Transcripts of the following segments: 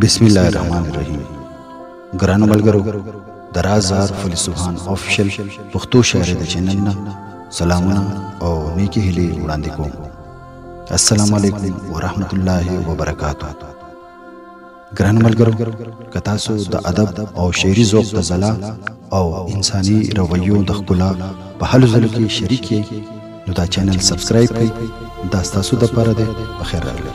بسم الله الرحمن الرحیم. ګرانو ملګرو، د رازار فلی سبحان آفیشل پښتو شاعري د چینل نه سلامونه او نیکی هیلې وړاندې کوم. السلام علیکم ورحمت الله وبرکاتہ. ګرانو ملګرو، که تاسو د ادب او شعري ذوق د ځلا او انساني رویو د ښکلا په هلو ځلو کې شریک یې، نو دا چینل سبسکرایب کړئ. دا ستاسو دپاره دی. بخیر راغلی.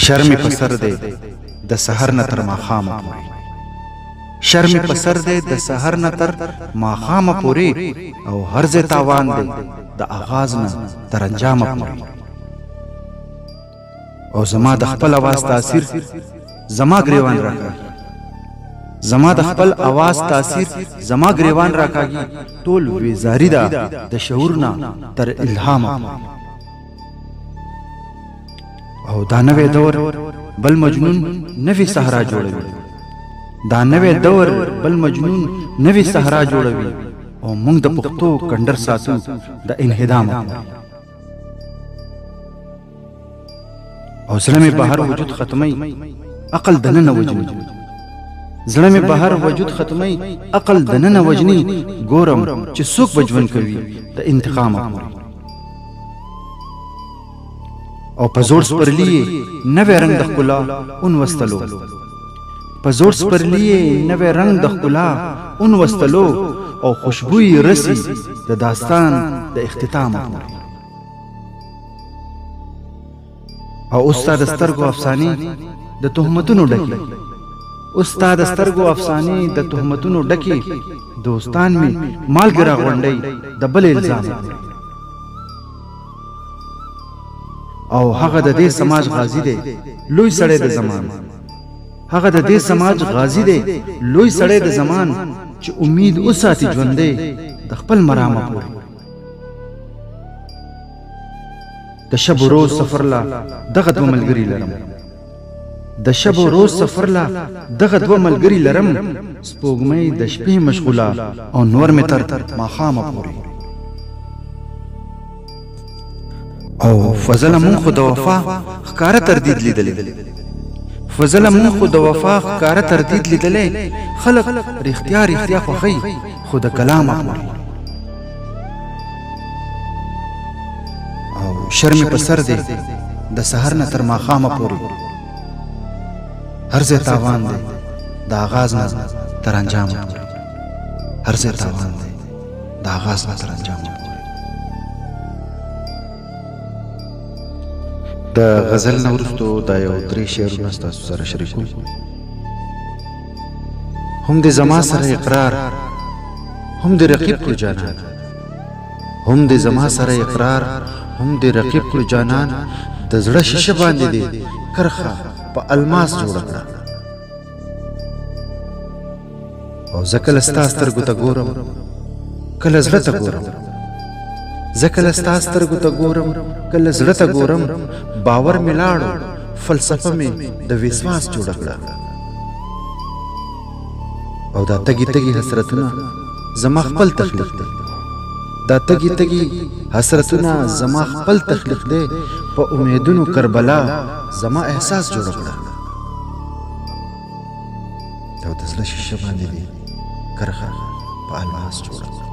شرم په سر دی د سحر نه تر ماښامه پورې، شرم په سر دی د سحر نه تر ماښامه پورې، او هر ځای تاوان دی د آغاز نه تر انجامه پورې. او زما د خپل اواز تاثیر زما ګریوان راکاږي، زما د خپل اواز تاثیر زما ګریوان راکاږي. ټول ویزاری ده د شعور نه تر الهامه پورې. او دا نوې دور بل مجنون نوې صحرا جوړوي، دا نوې دور بل مجنون نوې صحرا جوړوي. او موږ د پښتو کندر ساتو د انهدام. او زړه مې بهر وجود ختمي عقل دننه وجني، زړه مې بهر وجود ختمي عقل دننه وجني. ګورم چې څوک بجون کوي د انتقام. او په زور سپرلی نوې رنگ د ښکلا اون وستلو، په زور سپرلی نوې رنگ د ښکلا اون وستلو. او خوشبوئی رسی د داستان د اختتام. او استاد سترګو افسانې د تهمتونو ډکی، استاد سترګو افسانې د تهمتونو ډکی. دوستان می مالګرا غونډي د بل الزام. او هغه د دې سماج غازی دی لوی سړی د زمان، هغه د دې سماج غازی دی لوی سړی د زمان. چې امید وساتي ژوندې د خپل مرامه پورې. د شب و روز سفر لا دغه دوه ملګري لرم، د شب و روز سفر لا دغه دوه ملګري لرم. سپوږمۍ د شپې مشغوله او نور مې تر ماښامه پورې. او فضل مون خو د وفا ښکاره تردید لیدلې، فضل مون خو د وفا ښکاره تردید لیدلې. خلق رښتیا رښتیا خوښي خو د کلام احمر. او شرم په سر دی د سحر نه تر ماښامه پورې، هر ځای تاوان دی د آغاز نه تر انجامه پورې، هر ځای تاوان دی د آغاز نه تر انجامه پورې. د غزل نه وروستو دا یو درې شعرونه ستاسو سره شریکوم. هم د زما سره اقرار هم د رقیب کړو جانان، هم د زما سره اقرار هم د رقیب کړو جانان. د زړه شیشه باندې دی کرخه په الماس جوړ کړه. او زه کله ستا سترګو ته ګورم کله زړه ته ګورم، زه کله ستا سترګو ته ګورم کله زړه ته ګورم. باور مې لاړو فلسفه مې د وسواس جوړه کړه. او دا تګي تګي حسرتونه زما خپل تخلیق دی، دا تګي تګي حسرتونه زما خپل تخلیق دی. په امیدونو کربلا زما احساس جوړ کړه. او د زړه شیشه باندې دی کرخه په الماس جوړه کړه.